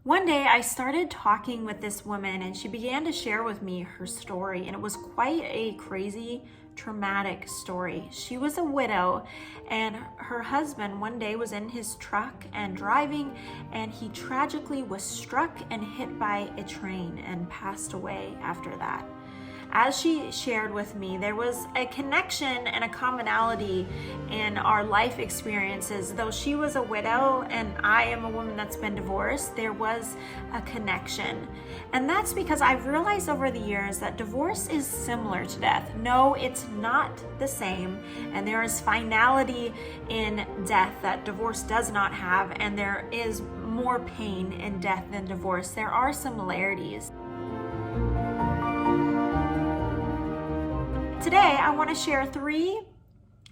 One day I started talking with this woman and she began to share with me her story, and it was quite a crazy, traumatic story. She was a widow, and her husband one day was in his truck and driving, and he tragically was struck and hit by a train and passed away after that. As she shared with me, there was a connection and a commonality in our life experiences. Though she was a widow and I am a woman that's been divorced, there was a connection. And that's because I've realized over the years that divorce is similar to death. No, it's not the same. And there is finality in death that divorce does not have. And there is more pain in death than divorce. There are similarities. Today, I want to share 3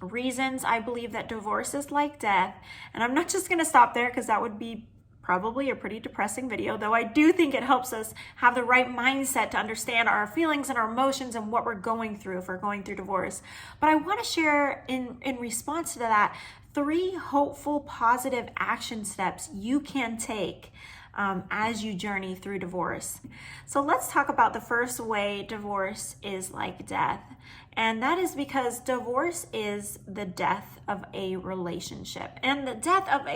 reasons I believe that divorce is like death. And I'm not just going to stop there because that would be probably a pretty depressing video, though I do think it helps us have the right mindset to understand our feelings and our emotions and what we're going through if we're going through divorce. But I want to share in response to that 3 hopeful, positive action steps you can take as you journey through divorce. So let's talk about the first way divorce is like death. And that is because divorce is the death of a relationship and the death of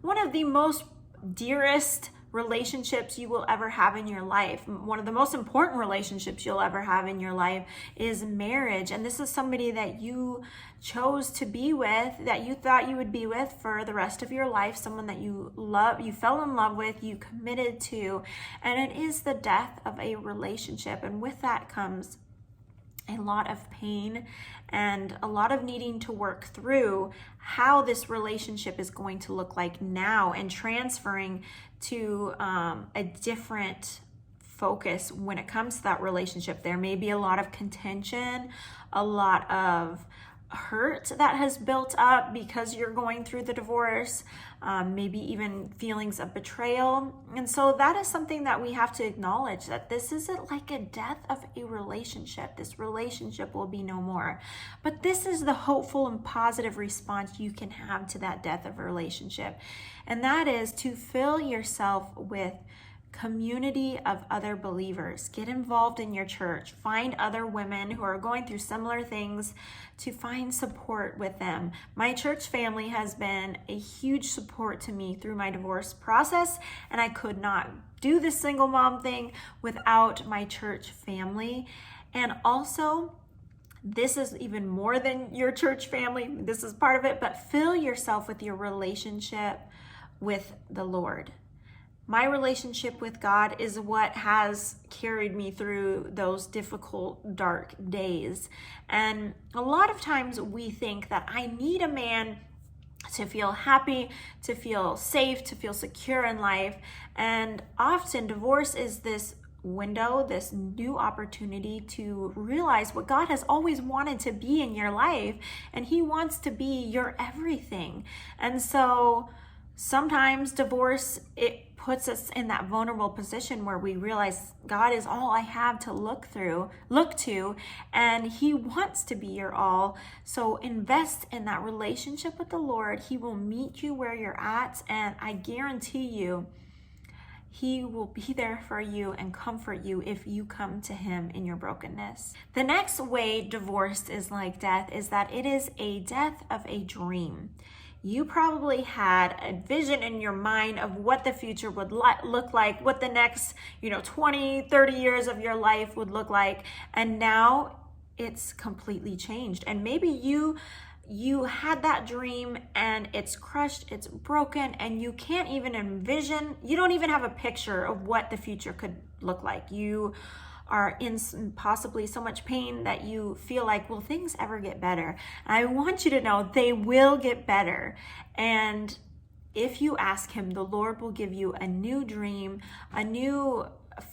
one of the most dearest relationships you will ever have in your life. One of the most important relationships you'll ever have in your life is marriage. And this is somebody that you chose to be with, that you thought you would be with for the rest of your life, someone that you love, you fell in love with, you committed to, and it is the death of a relationship. And with that comes a lot of pain and a lot of needing to work through how this relationship is going to look like now and transferring to a different focus when it comes to that relationship. There may be a lot of contention, a lot of hurt that has built up because you're going through the divorce, maybe even feelings of betrayal. And so that is something that we have to acknowledge, that this isn't like a death of a relationship. This relationship will be no more. But this is the hopeful and positive response you can have to that death of a relationship. And that is to fill yourself with community of other believers. Get involved in your church. Find other women who are going through similar things to find support with them. My church family has been a huge support to me through my divorce process, and I could not do this single mom thing without my church family. And also, this is even more than your church family. This is part of it, but fill yourself with your relationship with the Lord. My relationship with God is what has carried me through those difficult, dark days. And a lot of times we think that I need a man to feel happy, to feel safe, to feel secure in life. And often divorce is this window, this new opportunity to realize what God has always wanted to be in your life. And He wants to be your everything. And so sometimes divorce, it puts us in that vulnerable position where we realize God is all I have to look to, and He wants to be your all. So invest in that relationship with the Lord. He will meet you where you're at, and I guarantee you, He will be there for you and comfort you if you come to Him in your brokenness. The next way divorce is like death is that it is a death of a dream. You probably had a vision in your mind of what the future would look like, what the next 20, 30 years of your life would look like. And now it's completely changed. And maybe you had that dream and it's crushed, it's broken, and you can't even envision, you don't even have a picture of what the future could look like. You are in possibly so much pain that you feel like, will things ever get better? And I want you to know they will get better. And if you ask Him, the Lord will give you a new dream, a new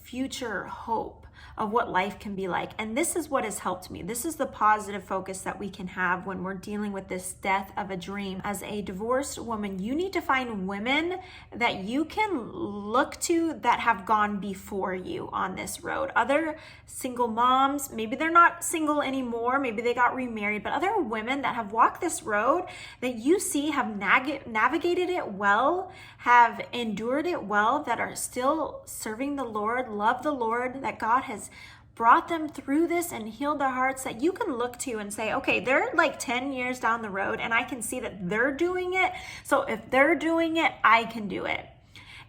future hope of what life can be like. And this is what has helped me. This is the positive focus that we can have when we're dealing with this death of a dream. As a divorced woman, you need to find women that you can look to that have gone before you on this road. Other single moms, maybe they're not single anymore, maybe they got remarried, but other women that have walked this road that you see have navigated it well, have endured it well, that are still serving the Lord, love the Lord, that God has brought them through this and healed their hearts, that you can look to and say, okay, they're like 10 years down the road and I can see that they're doing it. So if they're doing it, I can do it.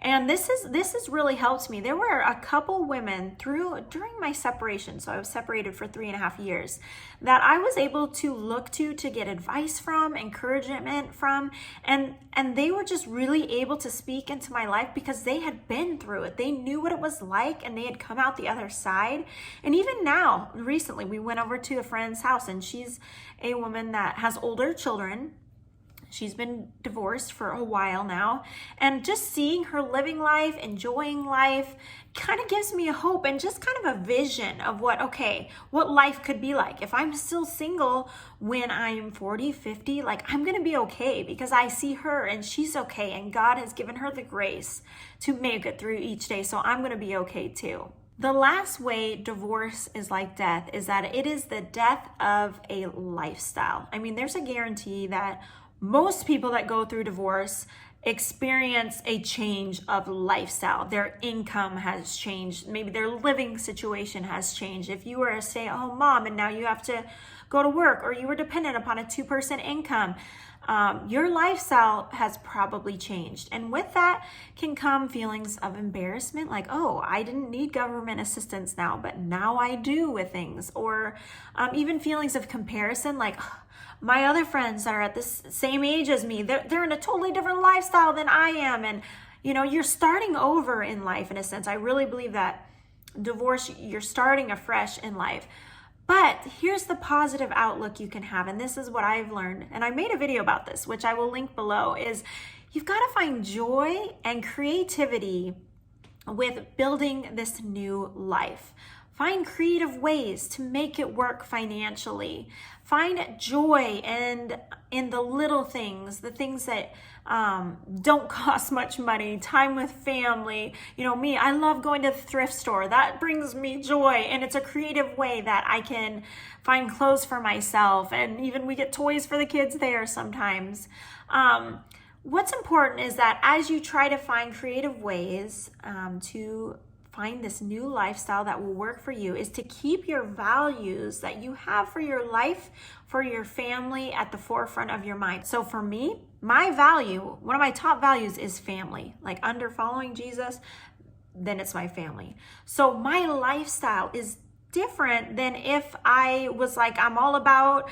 And this has really helped me. There were a couple women during my separation, so I was separated for 3.5 years, that I was able to look to get advice from, encouragement from, and they were just really able to speak into my life because they had been through it. They knew what it was like and they had come out the other side. And even now, recently, we went over to a friend's house and she's a woman that has older children. She's been divorced for a while now, and just seeing her living life, enjoying life, kind of gives me a hope and just kind of a vision of what life could be like. If I'm still single when I'm 40, 50, like I'm going to be okay because I see her and she's okay and God has given her the grace to make it through each day. So I'm going to be okay too. The last way divorce is like death is that it is the death of a lifestyle. I mean, there's a guarantee that most people that go through divorce experience a change of lifestyle. Their income has changed. Maybe their living situation has changed. If you were a stay-at-home mom and now you have to go to work, or you were dependent upon a 2-person income, your lifestyle has probably changed. And with that can come feelings of embarrassment, like, oh, I didn't need government assistance now, but now I do with things. Or even feelings of comparison, like, my other friends that are at the same age as me, they're in a totally different lifestyle than I am. And, you're starting over in life in a sense. I really believe that divorce, you're starting afresh in life. But here's the positive outlook you can have. And this is what I've learned. And I made a video about this, which I will link below, is you've got to find joy and creativity with building this new life. Find creative ways to make it work financially. Find joy in the little things, the things that don't cost much money, time with family. Me, I love going to the thrift store. That brings me joy, and it's a creative way that I can find clothes for myself, and even we get toys for the kids there sometimes. What's important is that as you try to find creative ways to find this new lifestyle that will work for you, is to keep your values that you have for your life, for your family, at the forefront of your mind. So for me, my value, one of my top values is family. Like under following Jesus, then it's my family. So my lifestyle is different than if I was like, I'm all about,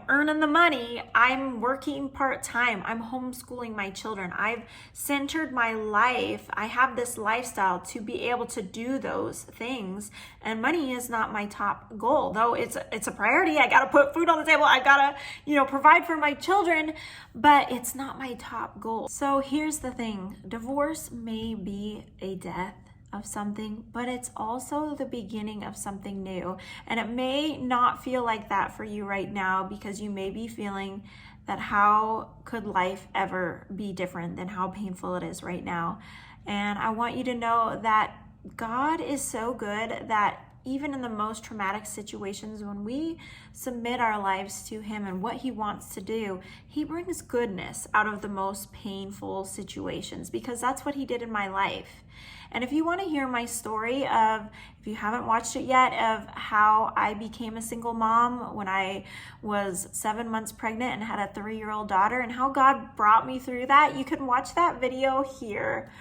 earning the money. I'm working part-time. I'm homeschooling my children. I've centered my life. I have this lifestyle to be able to do those things. And money is not my top goal, though it's a priority. I got to put food on the table. I got to, provide for my children, but it's not my top goal. So here's the thing. Divorce may be a death of something, but it's also the beginning of something new. And it may not feel like that for you right now, because you may be feeling that how could life ever be different than how painful it is right now. And I want you to know that God is so good that even in the most traumatic situations, when we submit our lives to Him and what He wants to do, He brings goodness out of the most painful situations, because that's what He did in my life. And if you want to hear my story if you haven't watched it yet, of how I became a single mom when I was 7 months pregnant and had a 3-year-old daughter, and how God brought me through that, you can watch that video here.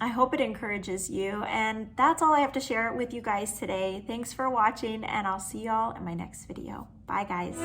I hope it encourages you. And that's all I have to share with you guys today. Thanks for watching, and I'll see y'all in my next video. Bye, guys.